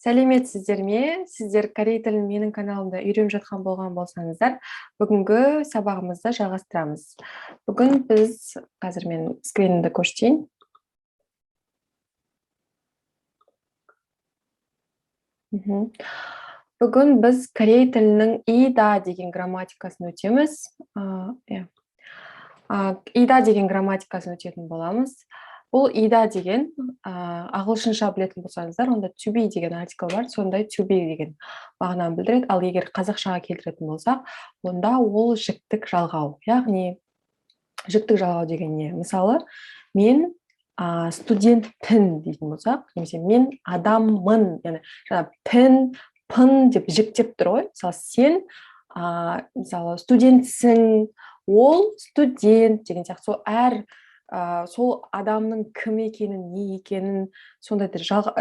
Сәлеметсіздер ме? Сіздер корей тілін менің каналымда үйреніп жатқан болған болсаңыздар, бүгінгі сабағымызды жалғастырамыз. Бүгін біз, қазір мен скринімді көрсетейін. Бүгін біз корей тілінің ида деген грамматикасын өтеміз. Ида деген грамматикасын өтетін боламыз. Бұл ида деген ағылшынша білетін болсаңыздар, онда to be деген артикл бар, сондай to be деген мағынаны білдіреді. Ал егер қазақшаға келтіретін болсақ, онда ол жіктік жалғау. Яғни жіктік жалғау деген не? Мысалы, мен студентпін дейтін болсақ, немесе мен адаммын, яғни пін деп жіктеп тұр ғой. Мысалы, сен мысалы студентсің, ол студент деген сияқты. Сол сол адамның кім екенін, не екенін сондай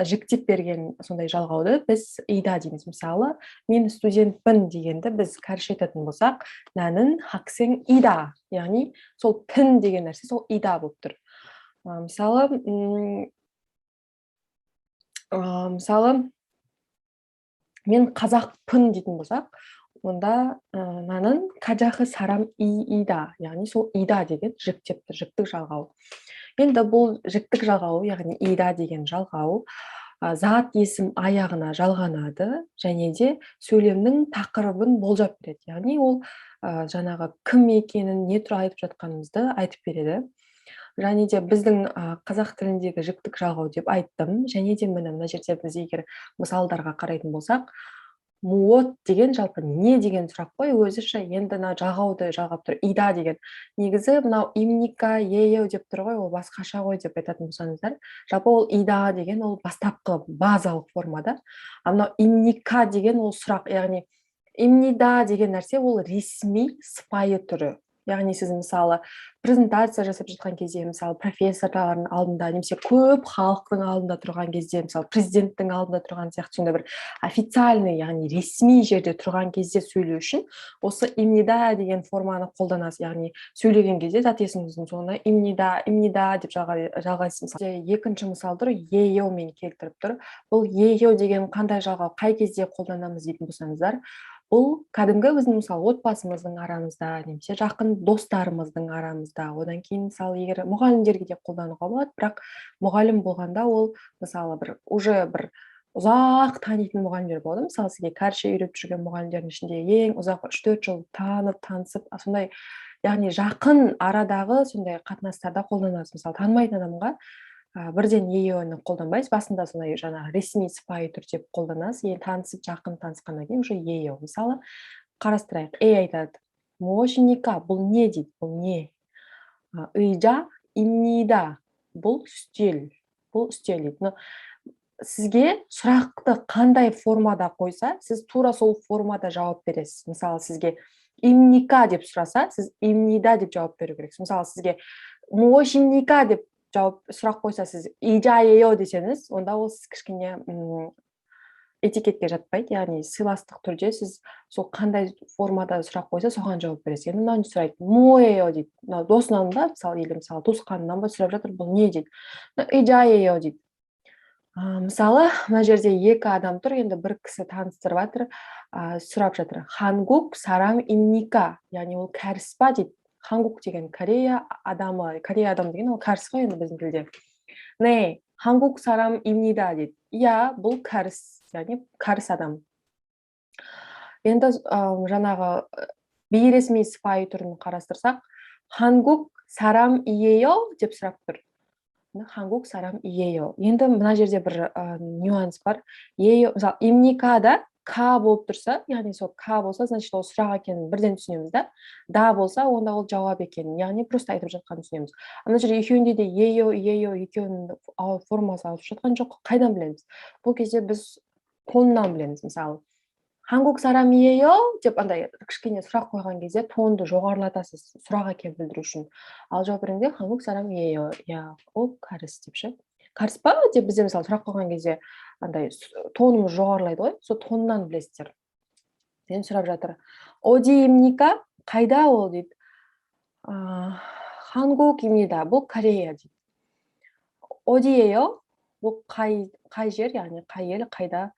жіктеп берген сондай жалғауды біз ида дейміз. Мысалы, мен студентпін дегенді біз кәріше айтатын болсақ, 나는 학생 이다. яғни сол пін деген нәрсе сол ида болып тұр. Мысалы, мен қазақпын дейтін болсақ, онда 나는 가자흐 사람 이다. яғни сол ида деген жіктеп тұр, жіктік жалғау. Енді бұл жіктік жалғау, яғни ида деген жалғау, зат есім аяғына жалғанады, және де сөйлемнің тақырыбын болжап береді. Яғни ол жаңағы кім екенін, не туралы айтып жатқанымызды айтып береді. Және де біздің қазақ тіліндегі жіктік жалғау деп айттым. Және де мына жерде біз егер мысалдарға қарайтын болсақ, муот деген жалпы не деген сұрақ қой, өзіше енді жалғауды жалғап тұр. Ида деген. Негізі мынау имника, ееу деп тұр ғой, ол басқаша ғой деп айтатын болсаңыздар. Жалпы ол ида деген ол бастапқы базалық формада. Мынау имника деген ол сұрақ, яғни имнида деген нәрсе ол ресми сыпайы түрі. Яғни сіз мысалы презентация жасап жатқан кезде, мысалы профессорлардың алдында, немесе көп халықтың алдында тұрған кезде, мысалы президенттің алдында тұрған сияқты сонда бір официальный, яғни ресми жерде тұрған кезде сөйлеу үшін осы имнида деген форманы қолданасыз. Яғни сөйлеген кезде зат есіміңіздің соңына имнида деп жалғайсыз. Екінші мысал тұр, ееу мен келтіріп тұр. Бұл ееу деген қандай жалғау, қай кезде қолданамыз дейтін болсаңыздар, бұл кәдімгі біздің мысалы отбасымыздың арамызда, немесе жақын достарымыздың арамызда, одан кейін мысалы егер мұғалімдерге де қолдануға болады, бірақ мұғалім болғанда ол мысалы уже бір ұзақ танитын мұғалімдер болады. Мысалы сізге кәріше үйретіп жүрген мұғалімдердің ішінде ең ұзақ 3-4 жыл танысып, сондай яғни жақын арадағы сондай қатынастарда қолданасыз. Мысалы танымайтын адамға бірден ееуні қолданбайсыз, басында сондай жаңағы ресми сыпайы түрде қолданасыз, енді танысып жақын танысқаннан кейін уже ееу. Мысалы қарастырайық, айтады, 무엇입니까? бұл не дейді, бұл не? 의자입니다. бұл үстел дейді. Но сізге сұрақты қандай формада қойса, сіз тура сол формада жауап бересіз. Мысалы сізге имника деп сұраса, сіз имнида деп жауап беру керексіз. Мысалы сізге 무엇입니까 деп сұрақ қойса, сіз ижае요 десеңіз, онда ол сіз кішкене этикетке жатпайды, яғни сыйластық түрде сіз сол қандай формада сұрақ қойса, соған жауап бересіз. Енді мынаны сұрайды, мое요 дейді. Досынан ба, мысалы туысқанынан ба сұрап жатыр, бұл не дейді? ижае요 дейді. Мысалы, мына жерде екі адам тұр, енді бір кісі таныстырып жатыр, сұрап жатыр. 한국 사람입니까? яғни ол кәріс па дейді. 한국 деген Корея адам деген ол кәріс қой енді біздің тілде. 네, 한국 사람입니다 дейді. Иә, бұл кәріс, яғни кәріс адам. Енді жаңағы бейресми сыпайы түрін қарастырсақ, 한국 사람이에요 деп сұрап тұр. 한국 사람이에요. Енді мына жерде бір нюанс бар. Мысалы, имникада К болып тұрса, яғни сол К болса, значит, ол сұрақ екенін бірден түсінеміз да. Да болса, онда ол жауап екенін, яғни просто айтып жатқанын түсінеміз. Ана жерде екеуінде де ееу екеуінің формасы алып жатқан жоқ, қайдан білеміз? Бұл кезде біз тоннан білеміз. Мысалы, 한국 사람이에요 деп андай кішкене сұрақ қойған кезде тонды жоғарылатасыз, сұрақ екенін білдіру үшін. Ал жауап бергенде 한국 사람이에요. Я, ол кәріс деп ше. Кәріс па деп бізде мысалы сұрақ қойған кезде андай тонымыз жоғарылайды ғой, сол тоннан білесіздер. Мен сұрап жатыр. 어디입니까? қайда ол дейді. 한국입니다. бұл Корея дейді. 어디예요? бұл қай жер, яғни қай ел, қайда?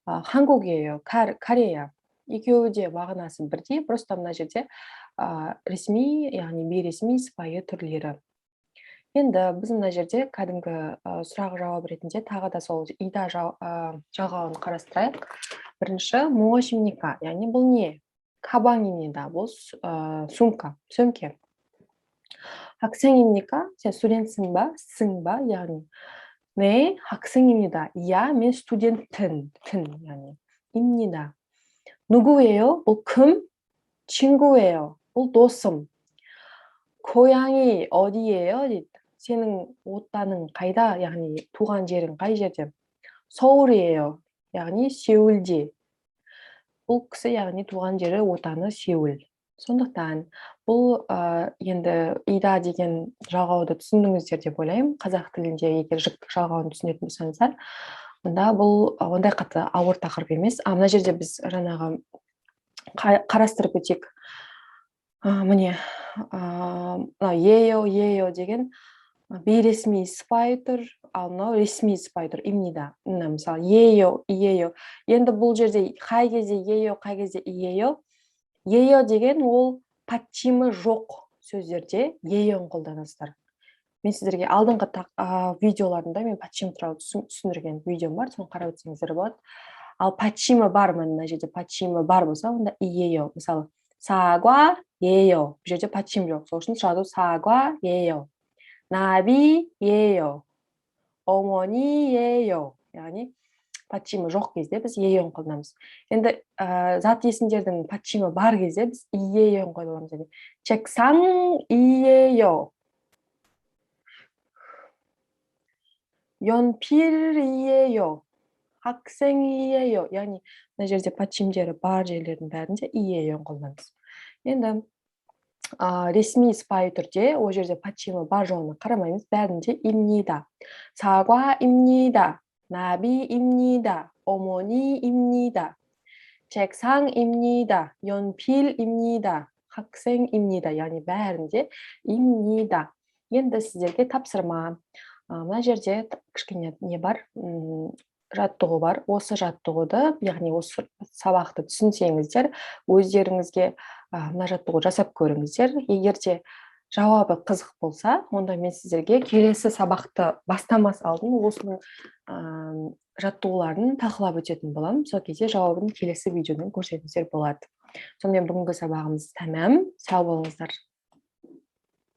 Хангук이에요. Корея. екеуі де мағынасы бірдей, просто мына жерде ресми, яғни бейресми, сыпайы түрлері. Енді біз мына жерде кәдімгі сұрақ жауап ретінде тағы да сол ида жалғауын қарастырайық. Бірінші, муошимника, яғни бұл не? Кабаң입니다. бұл сумка, сөмке. 학생입니까? сен студентсің ба? Сің ба? яғни 네, 학생입니다. Я, мен студентін, яғни 입니다. 누구예요? бұл кім? 친구예요. бұл досым. 고향이 어디예요? дейді. сенің отаның қайда? яғни туған жерің қай жерде? 서울이에요. яғни Сеулде. бұл кісі, яғни туған жері, отаны Сеул. Сондықтан бұл енді ида деген жалғауды түсіндіңіздер деп ойлаймын. Қазақ тілінде егер жіктік жалғауын түсінетін болсаңыздар, онда бұл ондай қатты ауыр тақырып емес. Мына жерде біз жаңағы қарастырып өтейік. Міне, ео деген бейресми сыпайы тұр, ал мынау ресми сыпайы тұр. Имнида. Мысалы, ео. Енді бұл жерде қай кезде ео, қай кезде иео. Ео деген ол патчимы жоқ сөздерде еоны қолданасыздар. Мен сіздерге алдыңғы видеоларында мен патчим туралы түсіндірген видеом бар, соны қарап өтсеңіздер болады. Ал патчимы бар, мына жерде патчимы бар болса, онда иео. Мысалы, сагва ео. Бұл жерде патчим жоқ. Сол үшін шығады сагва ео. 나비 예요. 어머니 예요. яғни патчимы жоқ кезде біз еоны қолданамыз. енді зат есімдердің патчимы бар кезде біз иеоны қолданамыз. 책상 이에요. 연필 이에요. 학생이에요. яғни мына жерде патчимдері бар жерлердің бәрінде иеоны қолданамыз. енді ресми сыпайы түрде ол жерде патчимы бар жоғына қарамаймыз. бәрінде 입니다. 사과입니다. 나비입니다. 어머니입니다. 책상입니다. 연필입니다. 학생입니다. яғни бәрінде 입니다. енді сіздерге тапсырма. мына жерде кішкене не бар, жаттығу бар. Осы жаттығуды, яғни осы сабақты түсінсеңіздер, өздеріңізге мына жаттығу жасап көріңіздер. Егер де жауабы қызық болса, онда мен сіздерге келесі сабақты бастамас алдын осының жаттығуларын талқылап өтетін боламын. Сол кезде жауабын келесі видеодан көрсетіңіздер болады. Сонымен бүгінгі сабағымыз тәмам. Сау болыңыздар.